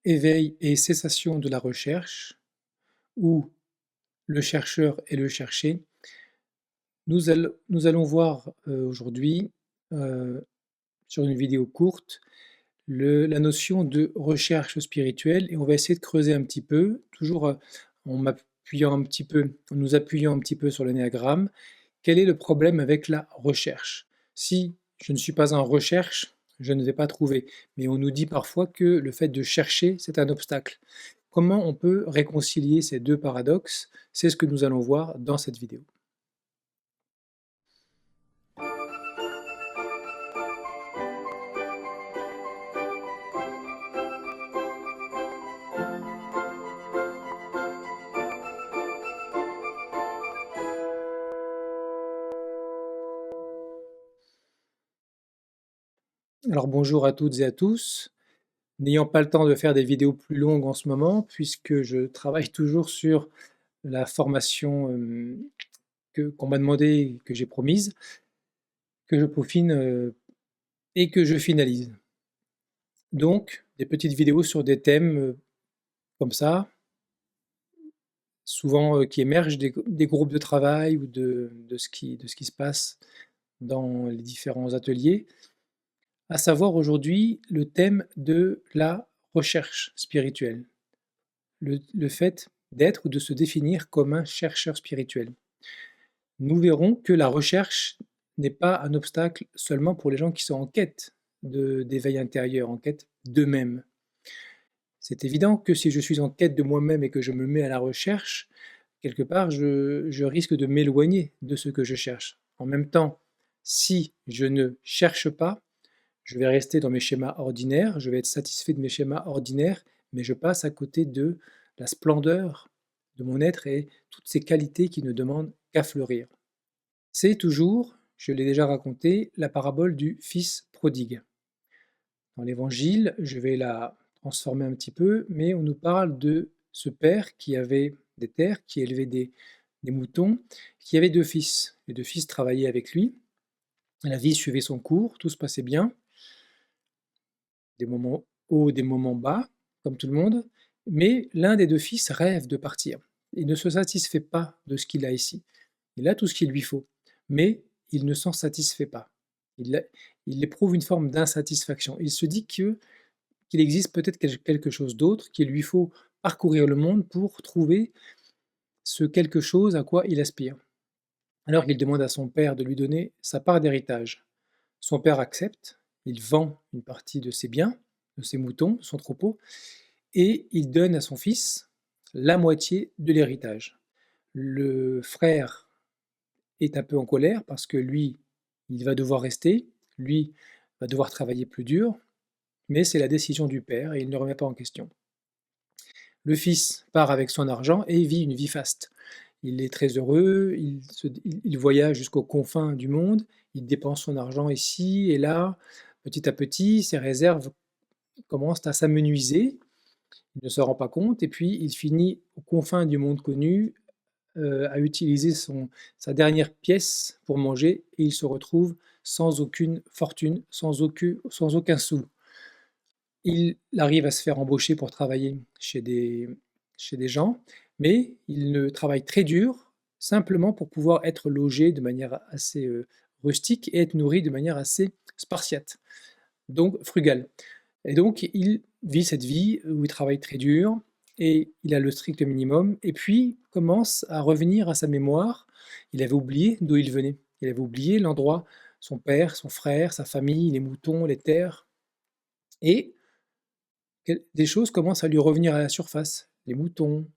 éveil et cessation de la recherche, ou le chercheur et le cherché. Nous allons voir aujourd'hui, euh, sur une vidéo courte, la notion de recherche spirituelle, et on va essayer de creuser un petit peu, toujours en nous appuyant un petit peu sur le néagramme. Quel est le problème avec la recherche? Si je ne suis pas en recherche, je ne vais pas trouver. Mais on nous dit parfois que le fait de chercher, c'est un obstacle. Comment on peut réconcilier ces deux paradoxes? C'est ce que nous allons voir dans cette vidéo. Alors bonjour à toutes et à tous. N'ayant pas le temps de faire des vidéos plus longues en ce moment, puisque je travaille toujours sur la formation qu'on m'a demandé, que j'ai promise, que je peaufine et que je finalise. Donc, des petites vidéos sur des thèmes comme ça, souvent qui émergent des groupes de travail ou de ce qui se passe dans les différents ateliers, à savoir aujourd'hui le thème de la recherche spirituelle, le fait d'être ou de se définir comme un chercheur spirituel. Nous verrons que la recherche n'est pas un obstacle seulement pour les gens qui sont en quête d'éveil intérieur, en quête d'eux-mêmes. C'est évident que si je suis en quête de moi-même et que je me mets à la recherche, quelque part, je risque de m'éloigner de ce que je cherche. En même temps, si je ne cherche pas, je vais rester dans mes schémas ordinaires, je vais être satisfait de mes schémas ordinaires, mais je passe à côté de la splendeur de mon être et toutes ces qualités qui ne demandent qu'à fleurir. C'est toujours, je l'ai déjà raconté, la parabole du fils prodigue. Dans l'évangile, je vais la transformer un petit peu, mais on nous parle de ce père qui avait des terres, qui élevait des moutons, qui avait deux fils. Les deux fils travaillaient avec lui. La vie suivait son cours, tout se passait bien, des moments hauts, des moments bas, comme tout le monde, mais l'un des deux fils rêve de partir. Il ne se satisfait pas de ce qu'il a ici. Il a tout ce qu'il lui faut, mais il ne s'en satisfait pas. Il éprouve une forme d'insatisfaction. Il se dit qu'il existe peut-être quelque chose d'autre, qu'il lui faut parcourir le monde pour trouver ce quelque chose à quoi il aspire. Alors il demande à son père de lui donner sa part d'héritage. Son père accepte, il vend une partie de ses biens, de ses moutons, de son troupeau, et il donne à son fils la moitié de l'héritage. Le frère est un peu en colère parce que lui, il va devoir rester, lui va devoir travailler plus dur, mais c'est la décision du père et il ne remet pas en question. Le fils part avec son argent et vit une vie faste. Il est très heureux, il voyage jusqu'aux confins du monde, il dépense son argent ici et là. Petit à petit, ses réserves commencent à s'amenuiser, il ne se rend pas compte, et puis il finit aux confins du monde connu à utiliser sa dernière pièce pour manger, et il se retrouve sans aucune fortune, sans aucun sou. Il arrive à se faire embaucher pour travailler chez des gens, mais il travaille très dur, simplement pour pouvoir être logé de manière assez rustique et être nourri de manière assez spartiate, donc frugale. Et donc il vit cette vie où il travaille très dur et il a le strict minimum, et puis commence à revenir à sa mémoire. Il avait oublié d'où il venait, il avait oublié l'endroit, son père, son frère, sa famille, les moutons, les terres, et des choses commencent à lui revenir à la surface. Les moutons,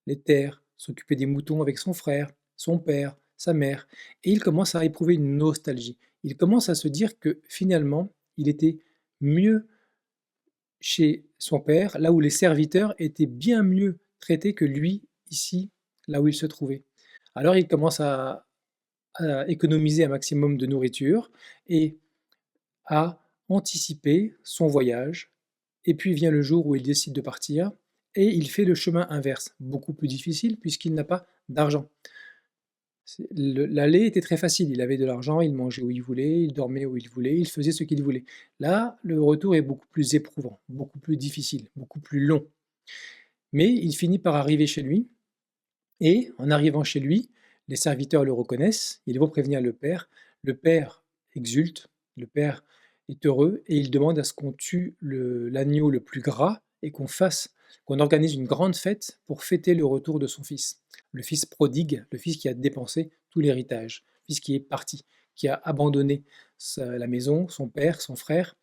les terres, s'occuper des moutons avec son frère, son père, sa mère. Et il commence à éprouver une nostalgie. Il commence à se dire que finalement, il était mieux chez son père, là où les serviteurs étaient bien mieux traités que lui, ici, là où il se trouvait. Alors il commence à économiser un maximum de nourriture et à anticiper son voyage. Et puis vient le jour où il décide de partir et il fait le chemin inverse, beaucoup plus difficile puisqu'il n'a pas d'argent. L'aller était très facile, il avait de l'argent, il mangeait où il voulait, il dormait où il voulait, il faisait ce qu'il voulait. Là, le retour est beaucoup plus éprouvant, beaucoup plus difficile, beaucoup plus long. Mais il finit par arriver chez lui et en arrivant chez lui, les serviteurs le reconnaissent, ils vont prévenir le père. Le père exulte, le père est heureux et il demande à ce qu'on tue l'agneau le plus gras et qu'on organise une grande fête pour fêter le retour de son fils. Le fils prodigue, le fils qui a dépensé tout l'héritage, le fils qui est parti, qui a abandonné la maison, son père, son frère,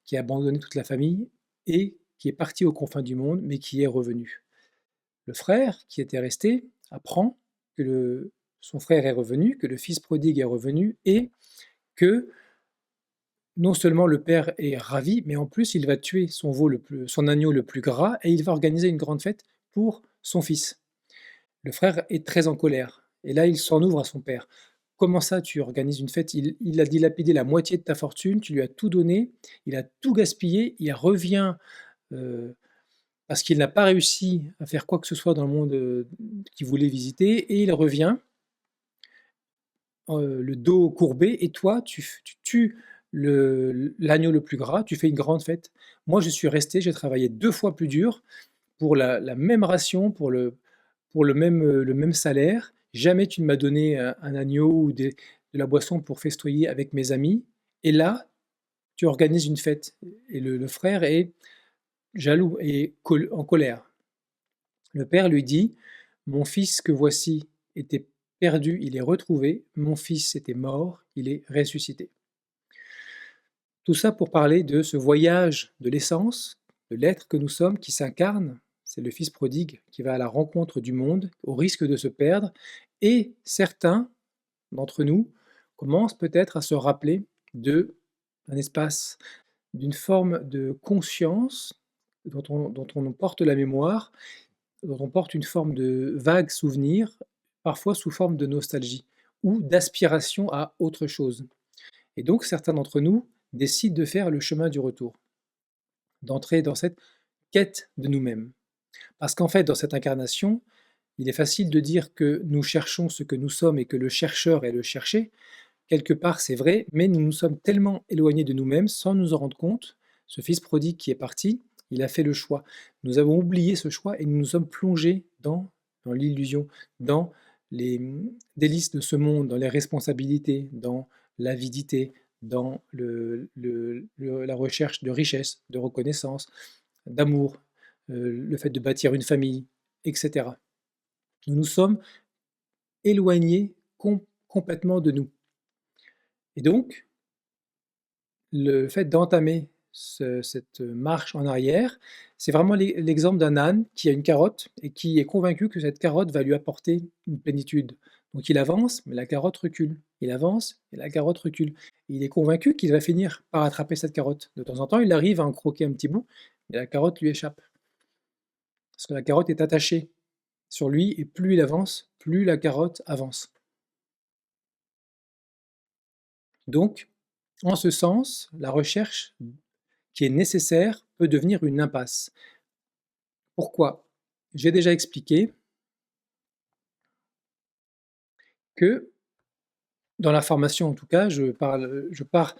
qui a abandonné toute la famille et qui est parti aux confins du monde, mais qui est revenu. Le frère, qui était resté, apprend que son frère est revenu, que le fils prodigue est revenu et que non seulement le père est ravi, mais en plus il va tuer son agneau le plus gras et il va organiser une grande fête pour son fils. Le frère est très en colère et là il s'en ouvre à son père. Comment ça, tu organises une fête? Il a dilapidé la moitié de ta fortune, tu lui as tout donné, il a tout gaspillé, il revient euh, parce qu'il n'a pas réussi à faire quoi que ce soit dans le monde qu'il voulait visiter, et il revient, le dos courbé, et toi, tu tues l'agneau le plus gras, tu fais une grande fête. Moi, je suis resté, j'ai travaillé 2 fois plus dur pour la même ration, pour le même salaire. Jamais tu ne m'as donné un agneau ou de la boisson pour festoyer avec mes amis. Et là, tu organises une fête. Et le frère est jaloux et en colère. Le père lui dit: «Mon fils que voici était perdu, il est retrouvé, mon fils était mort, il est ressuscité». Tout ça pour parler de ce voyage de l'essence, de l'être que nous sommes qui s'incarne. C'est le fils prodigue qui va à la rencontre du monde au risque de se perdre, et certains d'entre nous commencent peut-être à se rappeler d'un espace, d'une forme de conscience dont on porte la mémoire, dont on porte une forme de vague souvenir, parfois sous forme de nostalgie ou d'aspiration à autre chose. Et donc certains d'entre nous décident de faire le chemin du retour, d'entrer dans cette quête de nous-mêmes. Parce qu'en fait, dans cette incarnation, il est facile de dire que nous cherchons ce que nous sommes et que le chercheur est le cherché. Quelque part, c'est vrai, mais nous nous sommes tellement éloignés de nous-mêmes sans nous en rendre compte. Ce fils prodigue qui est parti, il a fait le choix. Nous avons oublié ce choix et nous nous sommes plongés dans l'illusion, dans les délices de ce monde, dans les responsabilités, dans l'avidité, dans la recherche de richesse, de reconnaissance, d'amour, le fait de bâtir une famille, etc. Nous nous sommes éloignés complètement de nous. Et donc, le fait d'entamer cette marche en arrière, c'est vraiment l'exemple d'un âne qui a une carotte et qui est convaincu que cette carotte va lui apporter une plénitude. Donc il avance, mais la carotte recule. Il avance, et la carotte recule. Et il est convaincu qu'il va finir par attraper cette carotte. De temps en temps, il arrive à en croquer un petit bout, mais la carotte lui échappe. Parce que la carotte est attachée sur lui, et plus il avance, plus la carotte avance. Donc, en ce sens, la recherche qui est nécessaire peut devenir une impasse. Pourquoi? J'ai déjà expliqué que, dans la formation en tout cas, je pars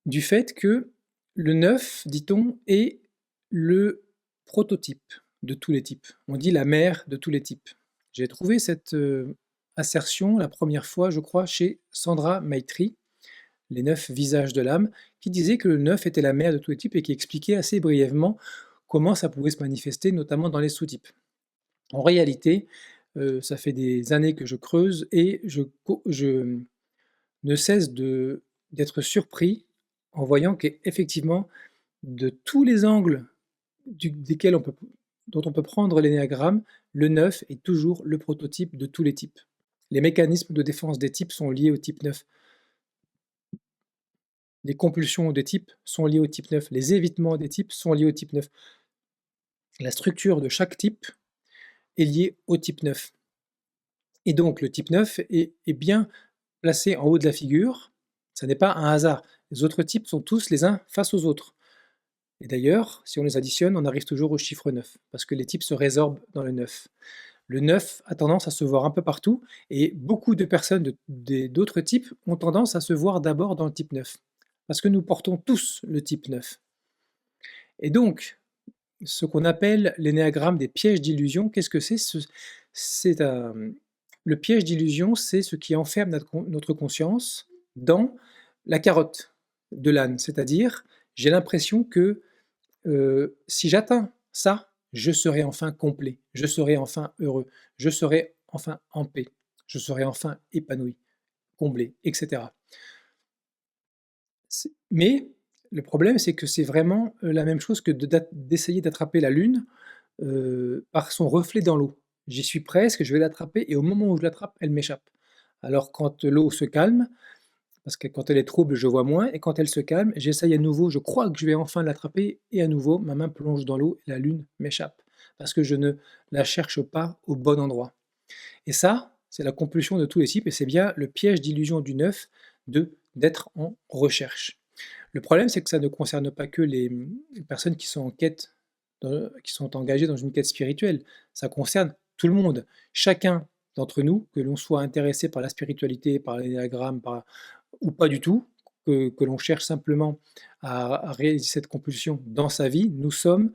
du fait que le neuf, dit-on, est le prototype de tous les types. On dit la mère de tous les types. J'ai trouvé cette assertion la première fois, je crois, chez Sandra Maitri, Les 9 visages de l'âme, qui disait que le neuf était la mère de tous les types et qui expliquait assez brièvement comment ça pouvait se manifester, notamment dans les sous-types. En réalité, ça fait des années que je creuse et je ne cesse d'être surpris en voyant qu'effectivement, de tous les angles desquels dont on peut prendre l'énéagramme, le 9 est toujours le prototype de tous les types. Les mécanismes de défense des types sont liés au type 9. Les compulsions des types sont liées au type 9. Les évitements des types sont liés au type 9. La structure de chaque type est liée au type 9. Et donc le type 9 est bien placé en haut de la figure. Ça n'est pas un hasard. Les autres types sont tous les uns face aux autres. Et d'ailleurs, si on les additionne, on arrive toujours au chiffre 9, parce que les types se résorbent dans le 9. Le 9 a tendance à se voir un peu partout et beaucoup de personnes d'autres types ont tendance à se voir d'abord dans le type 9 parce que nous portons tous le type 9. Et donc, ce qu'on appelle l'énéagramme des pièges d'illusion, qu'est-ce que c'est? C'est le piège d'illusion, c'est ce qui enferme notre conscience dans la carotte de l'âne, c'est-à-dire j'ai l'impression que si j'atteins ça, je serai enfin complet, je serai enfin heureux, je serai enfin en paix, je serai enfin épanoui, comblé, etc. Mais le problème, c'est que c'est vraiment la même chose que d'essayer d'attraper la Lune par son reflet dans l'eau. J'y suis presque, je vais l'attraper et au moment où je l'attrape, elle m'échappe. Alors quand l'eau se calme, parce que quand elle est trouble, je vois moins, et quand elle se calme, j'essaye à nouveau, je crois que je vais enfin l'attraper, et à nouveau, ma main plonge dans l'eau et la lune m'échappe, parce que je ne la cherche pas au bon endroit. Et ça, c'est la compulsion de tous les types, et c'est bien le piège d'illusion du neuf d'être en recherche. Le problème, c'est que ça ne concerne pas que les personnes qui sont en quête, qui sont engagées dans une quête spirituelle, ça concerne tout le monde. Chacun d'entre nous, que l'on soit intéressé par la spiritualité, par l'énéagramme, ou pas du tout, que l'on cherche simplement à réaliser cette compulsion dans sa vie, nous sommes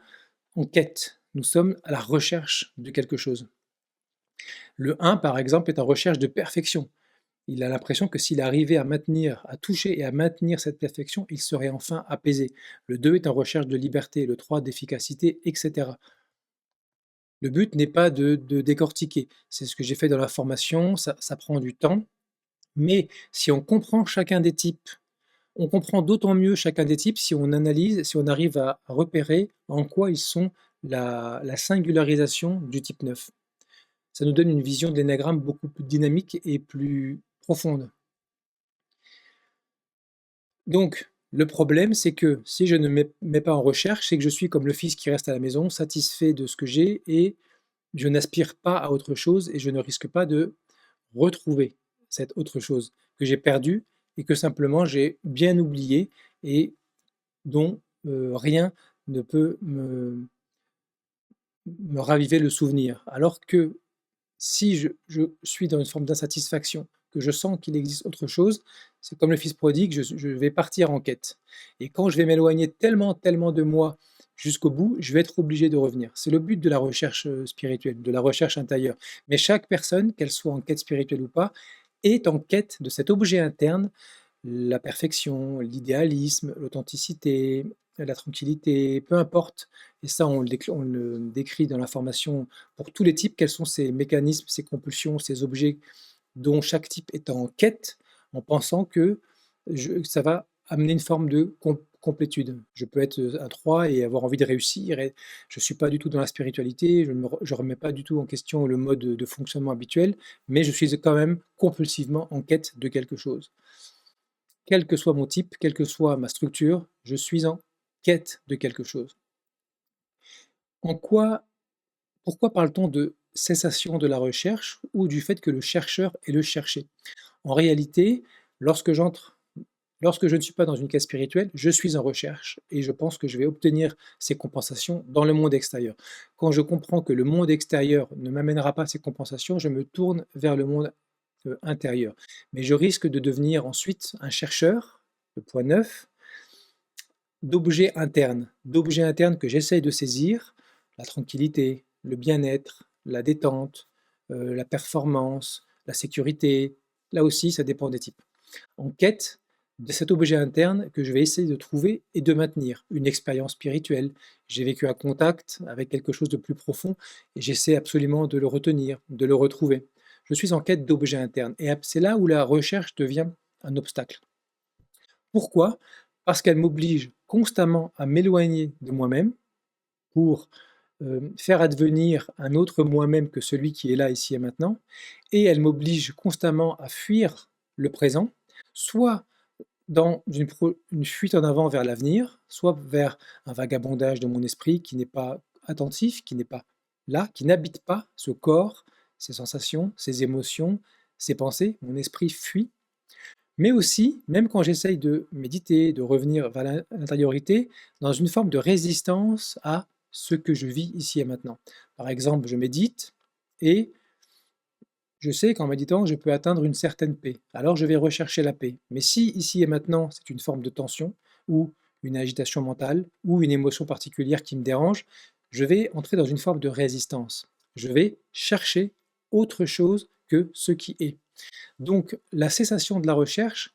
en quête, nous sommes à la recherche de quelque chose. Le 1, par exemple, est en recherche de perfection. Il a l'impression que s'il arrivait à maintenir, à toucher et à maintenir cette perfection, il serait enfin apaisé. Le 2 est en recherche de liberté, le 3 d'efficacité, etc. Le but n'est pas de décortiquer. C'est ce que j'ai fait dans la formation, ça prend du temps. Mais si on comprend chacun des types, on comprend d'autant mieux chacun des types si on analyse, si on arrive à repérer en quoi ils sont la singularisation du type 9. Ça nous donne une vision de l'énagramme beaucoup plus dynamique et plus profonde. Donc, le problème, c'est que si je ne mets pas en recherche, c'est que je suis comme le fils qui reste à la maison, satisfait de ce que j'ai et je n'aspire pas à autre chose et je ne risque pas de retrouver cette autre chose que j'ai perdue et que simplement j'ai bien oublié et dont rien ne peut me raviver le souvenir. Alors que si je suis dans une forme d'insatisfaction, que je sens qu'il existe autre chose, c'est comme le fils prodigue, je vais partir en quête. Et quand je vais m'éloigner tellement, tellement de moi jusqu'au bout, je vais être obligé de revenir. C'est le but de la recherche spirituelle, de la recherche intérieure. Mais chaque personne, qu'elle soit en quête spirituelle ou pas, est en quête de cet objet interne, la perfection, l'idéalisme, l'authenticité, la tranquillité, peu importe. Et ça, on le décrit dans la formation pour tous les types, quels sont ces mécanismes, ces compulsions, ces objets dont chaque type est en quête, en pensant que ça va amener une forme de complétude. Je peux être un 3 et avoir envie de réussir, et je ne suis pas du tout dans la spiritualité, je ne remets pas du tout en question le mode de fonctionnement habituel, mais je suis quand même compulsivement en quête de quelque chose. Quel que soit mon type, quelle que soit ma structure, je suis en quête de quelque chose. En quoi Pourquoi parle-t-on de cessation de la recherche ou du fait que le chercheur est le cherché? En réalité, lorsque lorsque je ne suis pas dans une quête spirituelle, je suis en recherche et je pense que je vais obtenir ces compensations dans le monde extérieur. Quand je comprends que le monde extérieur ne m'amènera pas ces compensations, je me tourne vers le monde intérieur. Mais je risque de devenir ensuite un chercheur, le point 9, d'objets internes que j'essaye de saisir, la tranquillité, le bien-être, la détente, la performance, la sécurité. Là aussi, ça dépend des types. En quête de cet objet interne que je vais essayer de trouver et de maintenir. Une expérience spirituelle. J'ai vécu un contact avec quelque chose de plus profond et j'essaie absolument de le retenir, de le retrouver. Je suis en quête d'objets internes. Et c'est là où la recherche devient un obstacle. Pourquoi? Parce qu'elle m'oblige constamment à m'éloigner de moi-même pour faire advenir un autre moi-même que celui qui est là, ici et maintenant, et elle m'oblige constamment à fuir le présent, soit dans une fuite en avant vers l'avenir, soit vers un vagabondage de mon esprit qui n'est pas attentif, qui n'est pas là, qui n'habite pas ce corps, ces sensations, ces émotions, ces pensées. Mon esprit fuit. Mais aussi, même quand j'essaye de méditer, de revenir vers l'intériorité, dans une forme de résistance à ce que je vis ici et maintenant. Par exemple, je médite, et je sais qu'en méditant, je peux atteindre une certaine paix. Alors je vais rechercher la paix. Mais si ici et maintenant, c'est une forme de tension ou une agitation mentale ou une émotion particulière qui me dérange, je vais entrer dans une forme de résistance. Je vais chercher autre chose que ce qui est. Donc la cessation de la recherche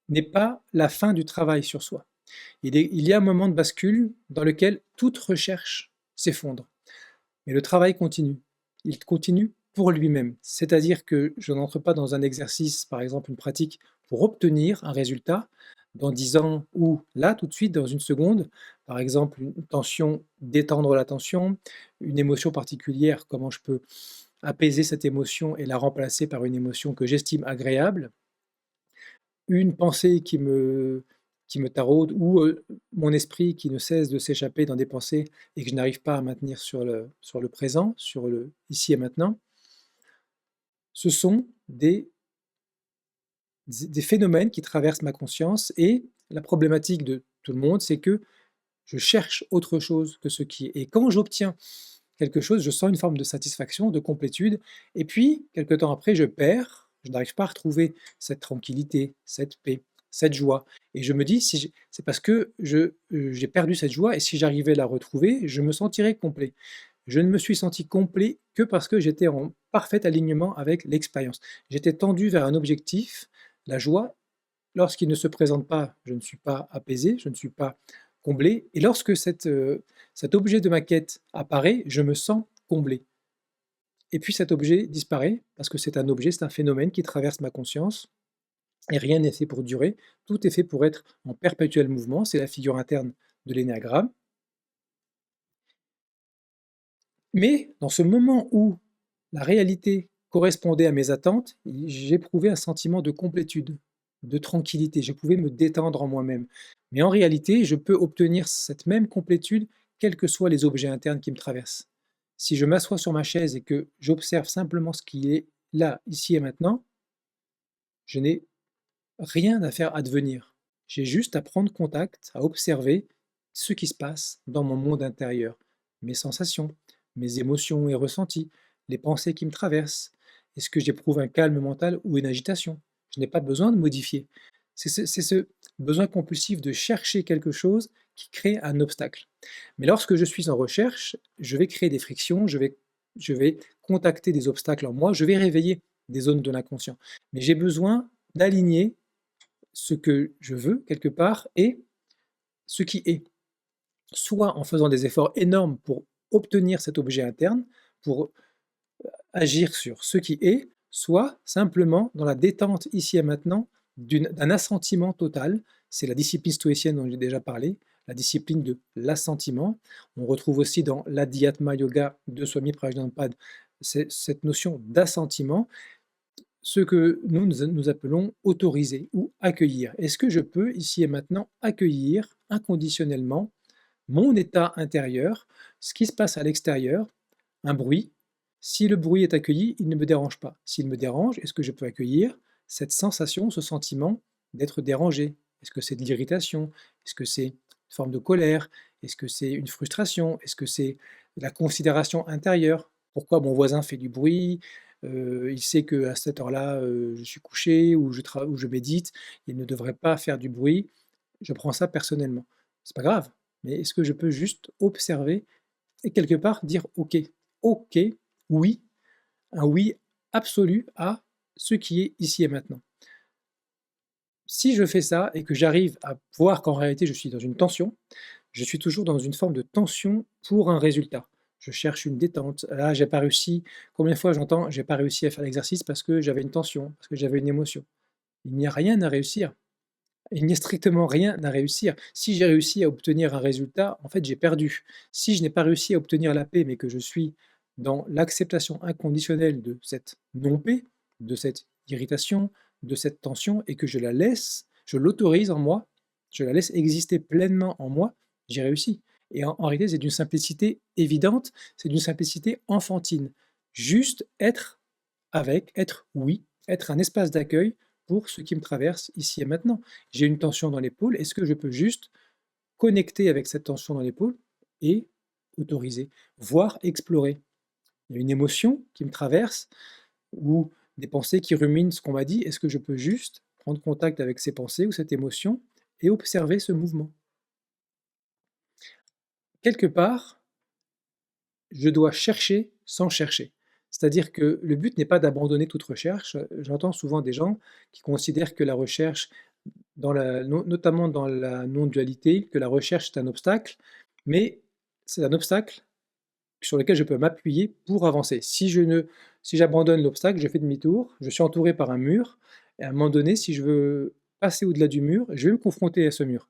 n'est pas la fin du travail sur soi. Il y a un moment de bascule dans lequel toute recherche s'effondre. Mais le travail continue. Il continue pour lui-même. C'est-à-dire que je n'entre pas dans un exercice, par exemple une pratique, pour obtenir un résultat dans 10 ans ou là, tout de suite, dans une seconde. Par exemple, une tension, détendre la tension, une émotion particulière, comment je peux apaiser cette émotion et la remplacer par une émotion que j'estime agréable, une pensée qui me taraude ou mon esprit qui ne cesse de s'échapper dans des pensées et que je n'arrive pas à maintenir sur le présent, sur le ici et maintenant, ce sont des phénomènes qui traversent ma conscience et la problématique de tout le monde, c'est que je cherche autre chose que ce qui est. Et quand j'obtiens quelque chose, je sens une forme de satisfaction, de complétude, et puis, quelque temps après, je perds, je n'arrive pas à retrouver cette tranquillité, cette paix, cette joie. Et je me dis, si c'est parce que j'ai perdu cette joie, et si j'arrivais à la retrouver, je me sentirais complet. Je ne me suis senti complet que parce que j'étais en parfait alignement avec l'expérience. J'étais tendu vers un objectif, la joie. Lorsqu'il ne se présente pas, je ne suis pas apaisé, je ne suis pas comblé. Et lorsque cet objet de ma quête apparaît, je me sens comblé. Et puis cet objet disparaît, parce que c'est un objet, c'est un phénomène qui traverse ma conscience, et rien n'est fait pour durer, tout est fait pour être en perpétuel mouvement, c'est la figure interne de l'énéagramme. Mais dans ce moment où la réalité correspondait à mes attentes, j'éprouvais un sentiment de complétude, de tranquillité, je pouvais me détendre en moi-même. Mais en réalité, je peux obtenir cette même complétude quels que soient les objets internes qui me traversent. Si je m'assois sur ma chaise et que j'observe simplement ce qui est là, ici et maintenant, je n'ai rien à faire advenir. J'ai juste à prendre contact, à observer ce qui se passe dans mon monde intérieur, mes sensations, mes émotions et ressentis, les pensées qui me traversent. Est-ce que j'éprouve un calme mental ou une agitation? Je n'ai pas besoin de modifier. C'est ce besoin compulsif de chercher quelque chose qui crée un obstacle. Mais lorsque je suis en recherche, je vais créer des frictions, je vais contacter des obstacles en moi, je vais réveiller des zones de l'inconscient. Mais j'ai besoin d'aligner ce que je veux quelque part et ce qui est. Soit en faisant des efforts énormes pour obtenir cet objet interne, pour agir sur ce qui est, soit simplement dans la détente ici et maintenant d'un assentiment total. C'est la discipline stoïcienne dont j'ai déjà parlé, la discipline de l'assentiment. On retrouve aussi dans l'Adhyatma Yoga de Swami Prajnapada cette notion d'assentiment, ce que nous appelons autoriser ou accueillir. Est-ce que je peux ici et maintenant accueillir inconditionnellement mon état intérieur, ce qui se passe à l'extérieur, un bruit? Si le bruit est accueilli, il ne me dérange pas. S'il me dérange, est-ce que je peux accueillir cette sensation, ce sentiment d'être dérangé? Est-ce que c'est de l'irritation? Est-ce que c'est une forme de colère? Est-ce que c'est une frustration? Est-ce que c'est de la considération intérieure? Pourquoi mon voisin fait du bruit? Il sait qu'à cette heure-là, je suis couché ou je médite, il ne devrait pas faire du bruit. Je prends ça personnellement. C'est pas grave, mais est-ce que je peux juste observer et quelque part dire OK, OK, oui, un oui absolu à ce qui est ici et maintenant. Si je fais ça et que j'arrive à voir qu'en réalité je suis dans une tension, je suis toujours dans une forme de tension pour un résultat. Je cherche une détente. Là, j'ai pas réussi. Combien de fois j'entends, j'ai pas réussi à faire l'exercice parce que j'avais une tension, parce que j'avais une émotion. Il n'y a rien à réussir. Il n'y a strictement rien à réussir. Si j'ai réussi à obtenir un résultat, en fait, j'ai perdu. Si je n'ai pas réussi à obtenir la paix, mais que je suis dans l'acceptation inconditionnelle de cette non-paix, de cette irritation, de cette tension, et que je la laisse, je l'autorise en moi, je la laisse exister pleinement en moi, j'ai réussi. Et en réalité, c'est d'une simplicité évidente, c'est d'une simplicité enfantine. Juste être avec, être oui, être un espace d'accueil pour ce qui me traverse ici et maintenant. J'ai une tension dans l'épaule, est-ce que je peux juste connecter avec cette tension dans l'épaule et autoriser, voire explorer? il y a une émotion qui me traverse ou des pensées qui ruminent ce qu'on m'a dit. Est-ce que je peux juste prendre contact avec ces pensées ou cette émotion et observer ce mouvement? Quelque part, je dois chercher sans chercher. C'est-à-dire que le but n'est pas d'abandonner toute recherche. J'entends souvent des gens qui considèrent que la recherche, notamment dans la non-dualité, que la recherche est un obstacle, mais c'est un obstacle sur lequel je peux m'appuyer pour avancer. Si j'abandonne l'obstacle, je fais demi-tour, je suis entouré par un mur, et à un moment donné, si je veux passer au-delà du mur, je vais me confronter à ce mur.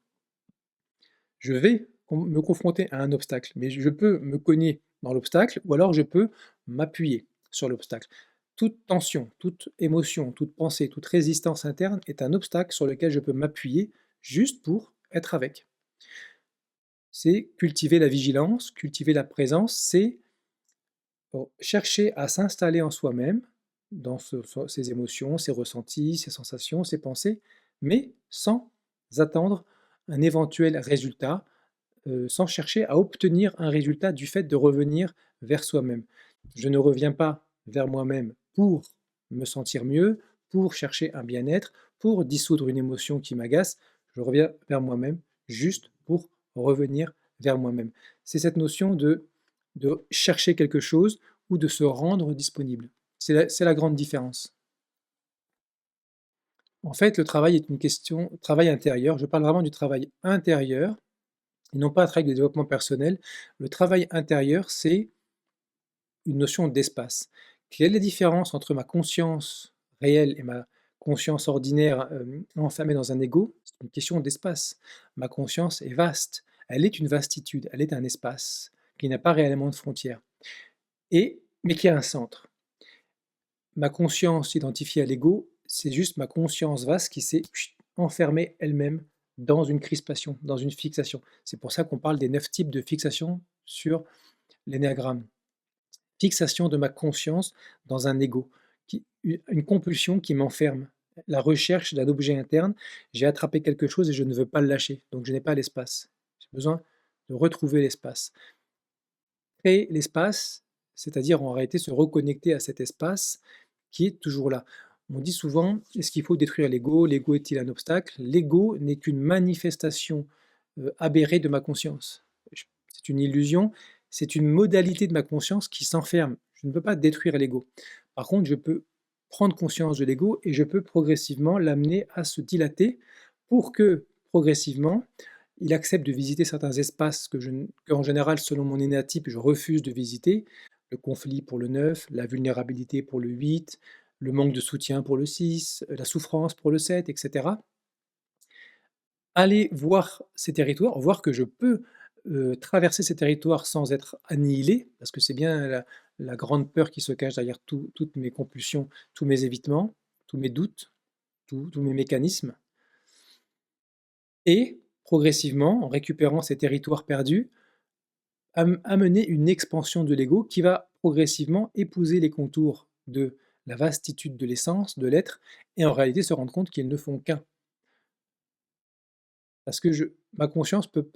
Je vais me confronter à un obstacle, mais je peux me cogner dans l'obstacle ou alors je peux m'appuyer sur l'obstacle. Toute tension, toute émotion, toute pensée, toute résistance interne est un obstacle sur lequel je peux m'appuyer juste pour être avec. C'est cultiver la vigilance, cultiver la présence, c'est chercher à s'installer en soi-même, dans ses émotions, ses ressentis, ses sensations, ses pensées, mais sans attendre un éventuel résultat, sans chercher à obtenir un résultat du fait de revenir vers soi-même. Je ne reviens pas vers moi-même pour me sentir mieux, pour chercher un bien-être, pour dissoudre une émotion qui m'agace. Je reviens vers moi-même juste pour revenir vers moi-même. C'est cette notion de chercher quelque chose ou de se rendre disponible. C'est la grande différence. En fait, le travail est une question travail intérieur. Je parle vraiment du travail intérieur et non pas un travail de développement personnel. Le travail intérieur, c'est une notion d'espace. Quelle est la différence entre ma conscience réelle et ma conscience ordinaire, enfermée dans un ego? C'est une question d'espace. Ma conscience est vaste, elle est une vastitude, elle est un espace qui n'a pas réellement de frontières mais qui a un centre. Ma conscience identifiée à l'ego, c'est juste ma conscience vaste qui s'est enfermée elle-même dans une crispation, dans une fixation. C'est pour ça qu'on parle des 9 types de fixation sur l'énéagramme. Fixation de ma conscience dans un ego, une compulsion qui m'enferme. La recherche d'un objet interne, j'ai attrapé quelque chose et je ne veux pas le lâcher, donc je n'ai pas l'espace. J'ai besoin de retrouver l'espace. Créer l'espace, c'est-à-dire en réalité se reconnecter à cet espace qui est toujours là. On dit souvent: «Est-ce qu'il faut détruire l'ego? L'ego est-il un obstacle?» L'ego n'est qu'une manifestation, aberrée de ma conscience. C'est une illusion, c'est une modalité de ma conscience qui s'enferme. Je ne peux pas détruire l'ego. Par contre, je peux prendre conscience de l'ego et je peux progressivement l'amener à se dilater pour que, progressivement, il accepte de visiter certains espaces qu'en général, selon mon énéatype, je refuse de visiter. Le conflit pour le 9, la vulnérabilité pour le 8, le manque de soutien pour le 6, la souffrance pour le 7, etc. Aller voir ces territoires, voir que je peux traverser ces territoires sans être annihilé, parce que c'est bien la grande peur qui se cache derrière toutes mes compulsions, tous mes évitements, tous mes doutes, tous mes mécanismes. Et progressivement, en récupérant ces territoires perdus, amener une expansion de l'ego qui va progressivement épouser les contours de la vastitude de l'essence, de l'être, et en réalité se rendre compte qu'ils ne font qu'un. Parce que ma conscience peut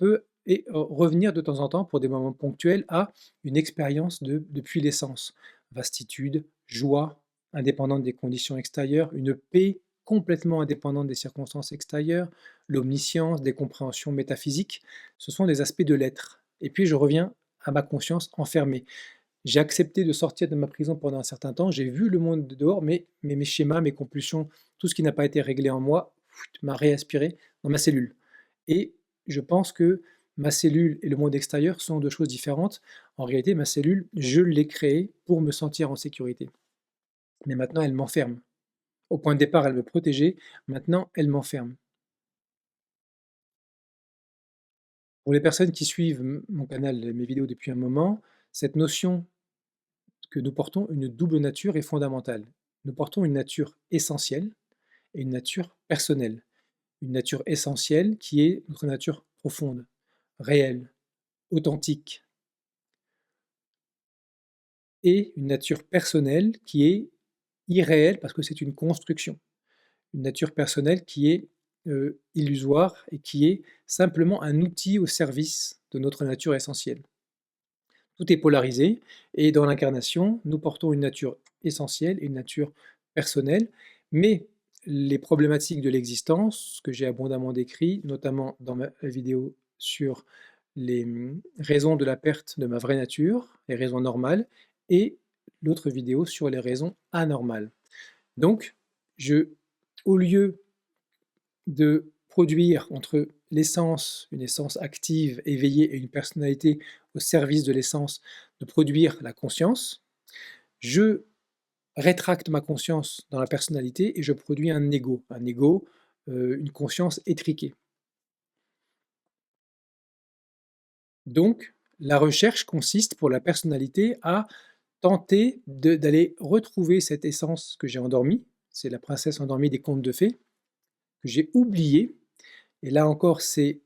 revenir de temps en temps pour des moments ponctuels à une expérience depuis l'essence. Vastitude, joie, indépendante des conditions extérieures, une paix complètement indépendante des circonstances extérieures, l'omniscience, des compréhensions métaphysiques, ce sont des aspects de l'être. Et puis je reviens à ma conscience enfermée. J'ai accepté de sortir de ma prison pendant un certain temps, j'ai vu le monde de dehors, mais mes schémas, mes compulsions, tout ce qui n'a pas été réglé en moi, m'a réaspiré dans ma cellule. Et je pense que ma cellule et le monde extérieur sont 2 choses différentes. En réalité, ma cellule, je l'ai créée pour me sentir en sécurité. Mais maintenant, elle m'enferme. Au point de départ, elle me protégeait, maintenant, elle m'enferme. Pour les personnes qui suivent mon canal, mes vidéos depuis un moment, cette notion que nous portons une double nature est fondamentale. Nous portons une nature essentielle et une nature personnelle. Une nature essentielle qui est notre nature profonde, réelle, authentique, et une nature personnelle qui est irréelle parce que c'est une construction. Une nature personnelle qui est illusoire et qui est simplement un outil au service de notre nature essentielle. Tout est polarisé et dans l'incarnation, nous portons une nature essentielle et une nature personnelle, mais les problématiques de l'existence, que j'ai abondamment décrit, notamment dans ma vidéo sur les raisons de la perte de ma vraie nature, les raisons normales, et l'autre vidéo sur les raisons anormales. Donc, au lieu de produire entre l'essence, une essence active, éveillée et une personnalité au service de l'essence, de produire la conscience, je rétracte ma conscience dans la personnalité et je produis un ego, une conscience étriquée. Donc, la recherche consiste pour la personnalité à tenter d'aller retrouver cette essence que j'ai endormie, c'est la princesse endormie des contes de fées, que j'ai oubliée. Et là encore, c'est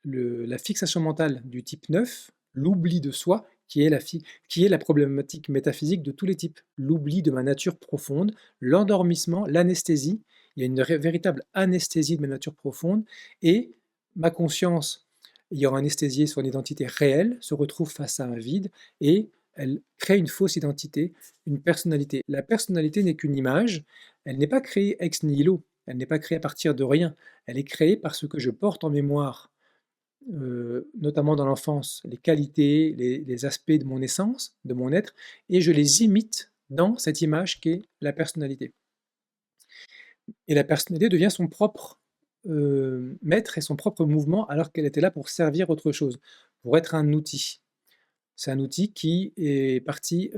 la fixation mentale du type 9, l'oubli de soi, qui est la problématique métaphysique de tous les types. L'oubli de ma nature profonde, l'endormissement, l'anesthésie. Il y a une véritable anesthésie de ma nature profonde et ma conscience, ayant anesthésié son identité réelle, se retrouve face à un vide et elle crée une fausse identité, une personnalité. La personnalité n'est qu'une image, elle n'est pas créée ex nihilo, elle n'est pas créée à partir de rien, elle est créée parce que je porte en mémoire notamment dans l'enfance, les qualités, les aspects de mon essence, de mon être, et je les imite dans cette image qu'est la personnalité. Et la personnalité devient son propre maître et son propre mouvement alors qu'elle était là pour servir autre chose, pour être un outil. C'est un outil qui est parti,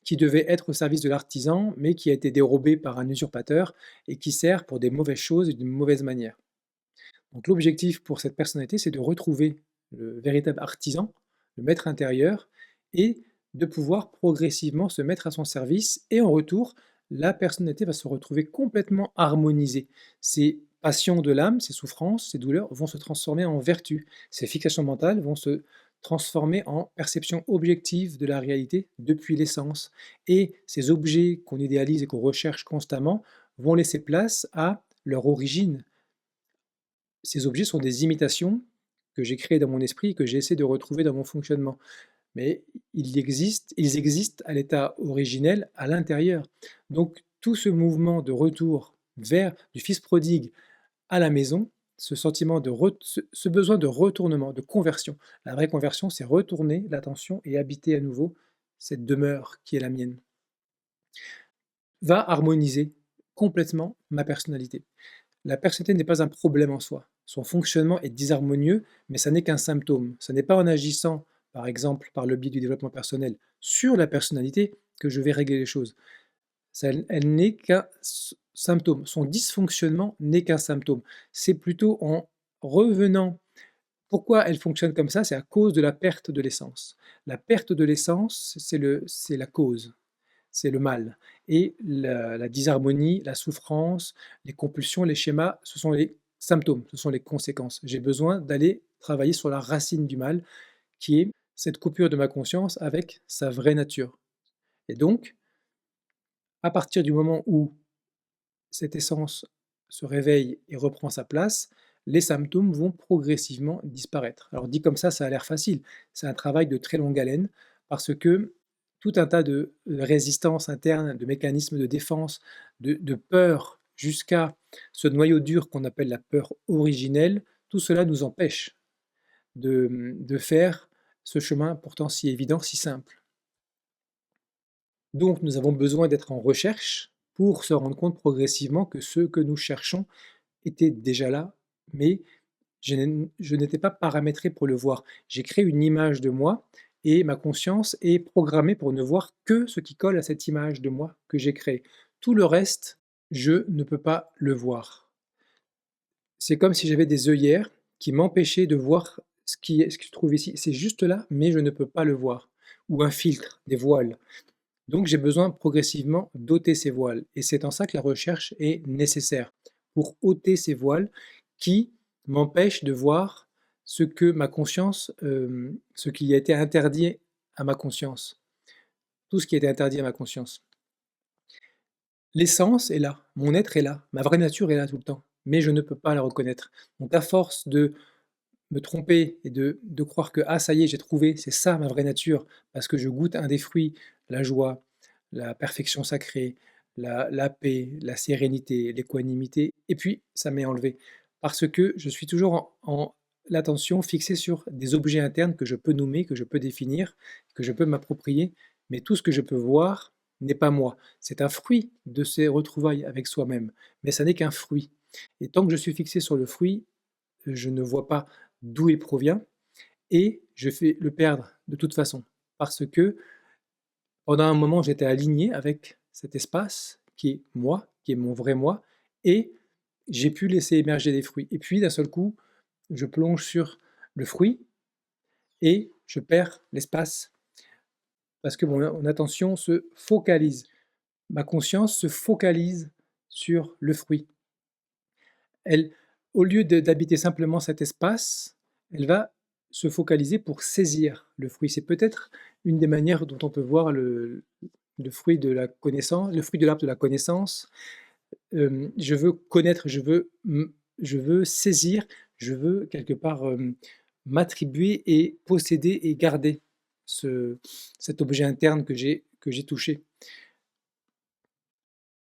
qui devait être au service de l'artisan, mais qui a été dérobé par un usurpateur et qui sert pour des mauvaises choses et d'une mauvaise manière. Donc l'objectif pour cette personnalité, c'est de retrouver le véritable artisan, le maître intérieur, et de pouvoir progressivement se mettre à son service. Et en retour, la personnalité va se retrouver complètement harmonisée. Ses passions de l'âme, ses souffrances, ses douleurs vont se transformer en vertu. Ses fixations mentales vont se transformer en perception objective de la réalité depuis l'essence. Et ces objets qu'on idéalise et qu'on recherche constamment vont laisser place à leur origine. Ces objets sont des imitations que j'ai créées dans mon esprit et que j'essaie de retrouver dans mon fonctionnement. Mais ils existent à l'état originel à l'intérieur. Donc tout ce mouvement de retour vers du fils prodigue à la maison, ce sentiment ce besoin de retournement, de conversion. La vraie conversion, c'est retourner l'attention et habiter à nouveau cette demeure qui est la mienne. Va harmoniser complètement ma personnalité. La personnalité n'est pas un problème en soi. Son fonctionnement est disharmonieux, mais ça n'est qu'un symptôme. Ce n'est pas en agissant, par exemple, par le biais du développement personnel sur la personnalité que je vais régler les choses. Elle n'est qu'un symptôme. Son dysfonctionnement n'est qu'un symptôme. C'est plutôt en revenant. Pourquoi elle fonctionne comme ça? C'est à cause de la perte de l'essence. La perte de l'essence, c'est la cause, c'est le mal. Et la disharmonie, la souffrance, les compulsions, les schémas, ce sont les symptômes, ce sont les conséquences. J'ai besoin d'aller travailler sur la racine du mal, qui est cette coupure de ma conscience avec sa vraie nature. Et donc, à partir du moment où cette essence se réveille et reprend sa place, les symptômes vont progressivement disparaître. Alors dit comme ça a l'air facile. C'est un travail de très longue haleine parce que tout un tas de résistances internes, de mécanismes de défense, de peur, jusqu'à ce noyau dur qu'on appelle la peur originelle, tout cela nous empêche de faire ce chemin pourtant si évident, si simple. Donc nous avons besoin d'être en recherche pour se rendre compte progressivement que ce que nous cherchons était déjà là, mais je n'étais pas paramétré pour le voir. J'ai créé une image de moi et ma conscience est programmée pour ne voir que ce qui colle à cette image de moi que j'ai créée. Tout le reste, je ne peux pas le voir. C'est comme si j'avais des œillères qui m'empêchaient de voir ce qui se trouve ici. C'est juste là, mais je ne peux pas le voir. Ou un filtre, des voiles. Donc j'ai besoin progressivement d'ôter ces voiles. Et c'est en ça que la recherche est nécessaire, pour ôter ces voiles qui m'empêchent de voir ce que ma conscience, ce qui a été interdit à ma conscience. Tout ce qui a été interdit à ma conscience. L'essence est là, mon être est là, ma vraie nature est là tout le temps, mais je ne peux pas la reconnaître. Donc à force de me tromper et de croire que: «Ah ça y est, j'ai trouvé, c'est ça ma vraie nature», parce que je goûte un des fruits, la joie, la perfection sacrée, la paix, la sérénité, l'équanimité et puis ça m'est enlevé. Parce que je suis toujours en l'attention fixée sur des objets internes que je peux nommer, que je peux définir, que je peux m'approprier, mais tout ce que je peux voir n'est pas moi. C'est un fruit de ces retrouvailles avec soi-même, mais ça n'est qu'un fruit et tant que je suis fixé sur le fruit, je ne vois pas d'où il provient et je vais le perdre de toute façon. Parce que pendant un moment, j'étais aligné avec cet espace qui est moi, qui est mon vrai moi, et j'ai pu laisser émerger des fruits. Et puis d'un seul coup, je plonge sur le fruit et je perds l'espace parce que mon attention se focalise. Ma conscience se focalise sur le fruit. Elle, au lieu d'habiter simplement cet espace, elle va se focaliser pour saisir le fruit. C'est peut-être une des manières dont on peut voir le fruit de la connaissance, le fruit de l'arbre de la connaissance. Je veux connaître, je veux saisir, je veux quelque part m'attribuer et posséder et garder ce, cet objet interne que j'ai touché.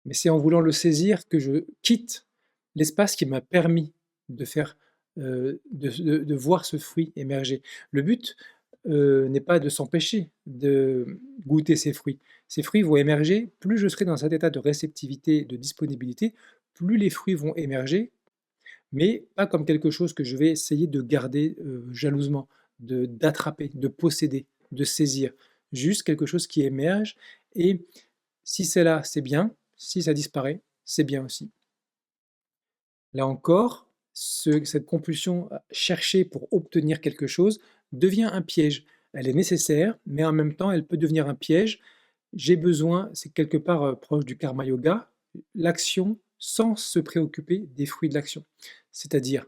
Mais c'est en voulant le saisir que je quitte l'espace qui m'a permis de faire, de voir ce fruit émerger. Le but, n'est pas de s'empêcher de goûter ces fruits. Ces fruits vont émerger, plus je serai dans cet état de réceptivité, de disponibilité, plus les fruits vont émerger, mais pas comme quelque chose que je vais essayer de garder, jalousement, de d'attraper, de posséder, de saisir. Juste quelque chose qui émerge et si c'est là, c'est bien, si ça disparaît, c'est bien aussi. Là encore, cette compulsion à chercher pour obtenir quelque chose devient un piège. Elle est nécessaire, mais en même temps, elle peut devenir un piège. J'ai besoin, c'est quelque part proche du karma yoga, l'action sans se préoccuper des fruits de l'action. C'est-à-dire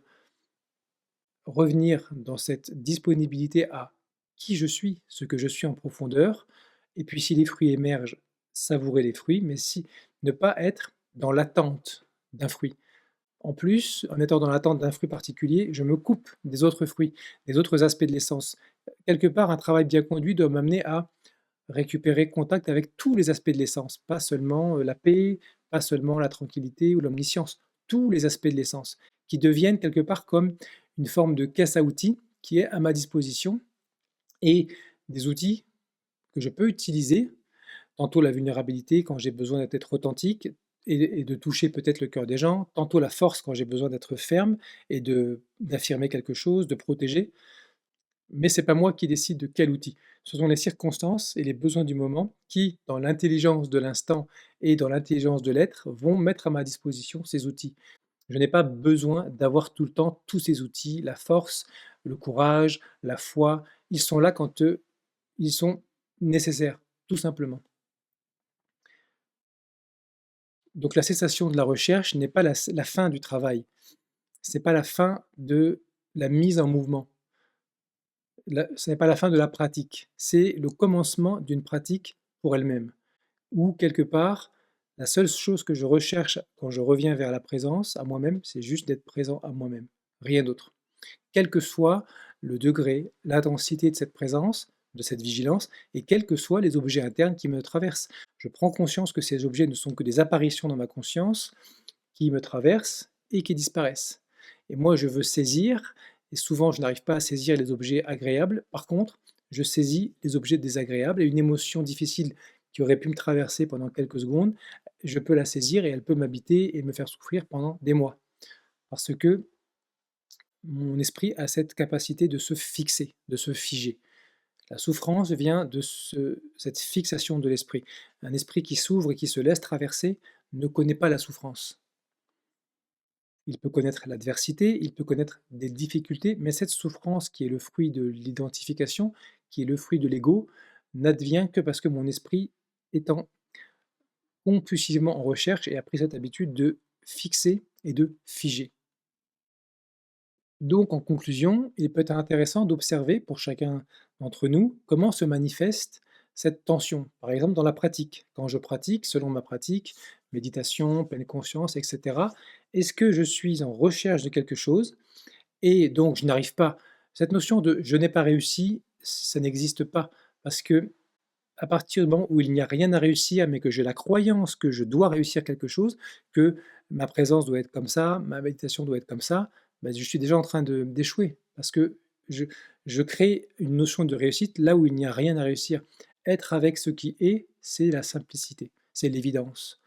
revenir dans cette disponibilité à qui je suis, ce que je suis en profondeur, et puis si les fruits émergent, savourer les fruits, mais si ne pas être dans l'attente d'un fruit. En plus, en étant dans l'attente d'un fruit particulier, je me coupe des autres fruits, des autres aspects de l'essence. Quelque part, un travail bien conduit doit m'amener à récupérer contact avec tous les aspects de l'essence, pas seulement la paix, pas seulement la tranquillité ou l'omniscience, tous les aspects de l'essence, qui deviennent quelque part comme une forme de caisse à outils qui est à ma disposition et des outils que je peux utiliser, tantôt la vulnérabilité quand j'ai besoin d'être authentique et de toucher peut-être le cœur des gens, tantôt la force quand j'ai besoin d'être ferme et d'affirmer quelque chose, de protéger. Mais c'est pas moi qui décide de quel outil. Ce sont les circonstances et les besoins du moment qui, dans l'intelligence de l'instant et dans l'intelligence de l'être, vont mettre à ma disposition ces outils. Je n'ai pas besoin d'avoir tout le temps tous ces outils, la force, le courage, la foi. Ils sont là quand ils sont nécessaires, tout simplement. Donc la cessation de la recherche n'est pas la fin du travail, c'est pas la fin de la mise en mouvement. Ce n'est pas la fin de la pratique, c'est le commencement d'une pratique pour elle-même. Ou quelque part, la seule chose que je recherche quand je reviens vers la présence à moi-même, c'est juste d'être présent à moi-même, rien d'autre. Quel que soit le degré, l'intensité de cette présence, de cette vigilance, et quels que soient les objets internes qui me traversent. Je prends conscience que ces objets ne sont que des apparitions dans ma conscience qui me traversent et qui disparaissent. Et moi, je veux saisir, et souvent je n'arrive pas à saisir les objets agréables. Par contre, je saisis les objets désagréables et une émotion difficile qui aurait pu me traverser pendant quelques secondes, je peux la saisir et elle peut m'habiter et me faire souffrir pendant des mois. Parce que mon esprit a cette capacité de se fixer, de se figer. La souffrance vient de cette fixation de l'esprit. Un esprit qui s'ouvre et qui se laisse traverser ne connaît pas la souffrance. Il peut connaître l'adversité, il peut connaître des difficultés, mais cette souffrance qui est le fruit de l'identification, qui est le fruit de l'ego, n'advient que parce que mon esprit étant compulsivement en recherche et a pris cette habitude de fixer et de figer. Donc, en conclusion, il peut être intéressant d'observer pour chacun d'entre nous comment se manifeste cette tension. Par exemple, dans la pratique. Quand je pratique, selon ma pratique, méditation, pleine conscience, etc., est-ce que je suis en recherche de quelque chose et donc je n'arrive pas. Cette notion de «je n'ai pas réussi», ça n'existe pas parce que à partir du moment où il n'y a rien à réussir, mais que j'ai la croyance que je dois réussir quelque chose, que ma présence doit être comme ça, ma méditation doit être comme ça, bah, je suis déjà en train d'échouer parce que je je crée une notion de réussite là où il n'y a rien à réussir. Être avec ce qui est, c'est la simplicité, c'est l'évidence.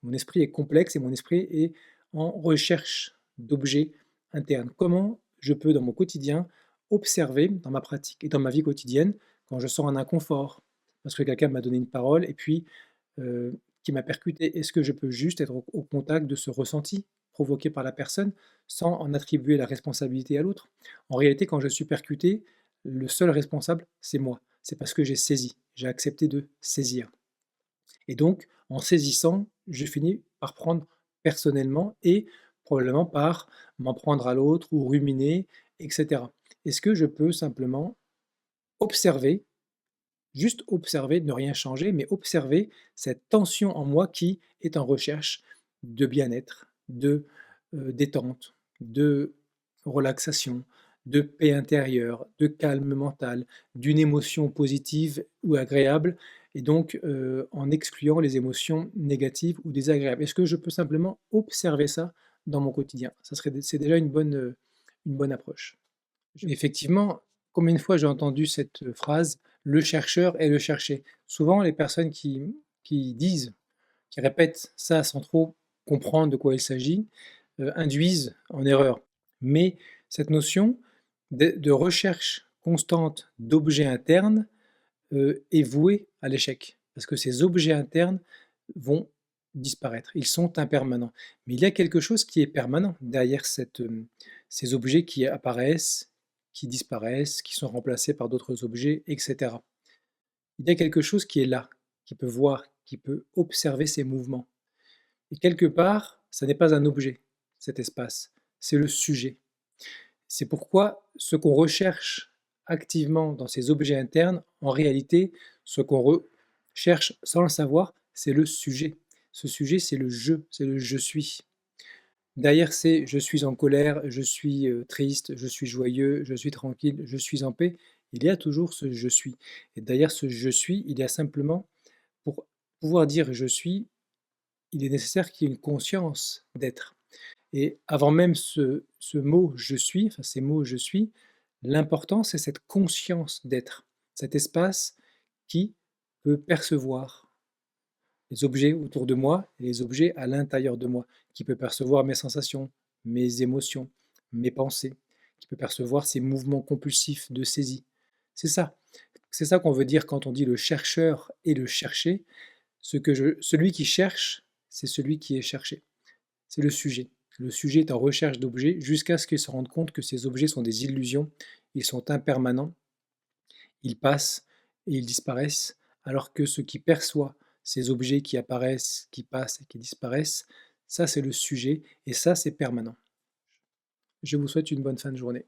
Mon esprit est complexe et mon esprit est en recherche d'objets internes. Comment je peux, dans mon quotidien, observer dans ma pratique et dans ma vie quotidienne, quand je sens un inconfort, parce que quelqu'un m'a donné une parole et puis qui m'a percuté, est-ce que je peux juste être au contact de ce ressenti provoqué par la personne sans en attribuer la responsabilité à l'autre? En réalité, quand je suis percuté, le seul responsable, c'est moi. C'est parce que j'ai saisi, j'ai accepté de saisir. Et donc, en saisissant, je finis par prendre personnellement et probablement par m'en prendre à l'autre ou ruminer, et cetera. Est-ce que je peux simplement observer, juste observer, ne rien changer, mais observer cette tension en moi qui est en recherche de bien-être, de détente, de relaxation, de paix intérieure, de calme mental, d'une émotion positive ou agréable, et donc en excluant les émotions négatives ou désagréables. Est-ce que je peux simplement observer ça dans mon quotidien? C'est déjà une bonne approche. Effectivement, combien de fois j'ai entendu cette phrase: «Le chercheur est le cherché». Souvent les personnes qui disent, qui répètent ça sans trop comprendre de quoi il s'agit, induisent en erreur. Mais cette notion de recherche constante d'objets internes, est vouée à l'échec. Parce que ces objets internes vont disparaître, ils sont impermanents. Mais il y a quelque chose qui est permanent derrière ces objets qui apparaissent, qui disparaissent, qui sont remplacés par d'autres objets, et cetera. Il y a quelque chose qui est là, qui peut voir, qui peut observer ces mouvements. Et quelque part, ça n'est pas un objet, cet espace, c'est le sujet. C'est pourquoi ce qu'on recherche activement dans ces objets internes, en réalité, ce qu'on recherche sans le savoir, c'est le sujet. Ce sujet, c'est le je suis. Derrière, c'est je suis en colère, je suis triste, je suis joyeux, je suis tranquille, je suis en paix. Il y a toujours ce je suis. Et derrière ce je suis, il y a simplement, pour pouvoir dire je suis, il est nécessaire qu'il y ait une conscience d'être. Et avant même ce mot «je suis», enfin ces mots «je suis», l'important c'est cette conscience d'être, cet espace qui peut percevoir les objets autour de moi et les objets à l'intérieur de moi, qui peut percevoir mes sensations, mes émotions, mes pensées, qui peut percevoir ces mouvements compulsifs de saisie. C'est ça. C'est ça qu'on veut dire quand on dit le chercheur et le chercher. Celui qui cherche, c'est celui qui est cherché. C'est le sujet. Le sujet est en recherche d'objets jusqu'à ce qu'il se rende compte que ces objets sont des illusions, ils sont impermanents, ils passent et ils disparaissent, alors que ce qui perçoit ces objets qui apparaissent, qui passent et qui disparaissent, ça c'est le sujet et ça c'est permanent. Je vous souhaite une bonne fin de journée.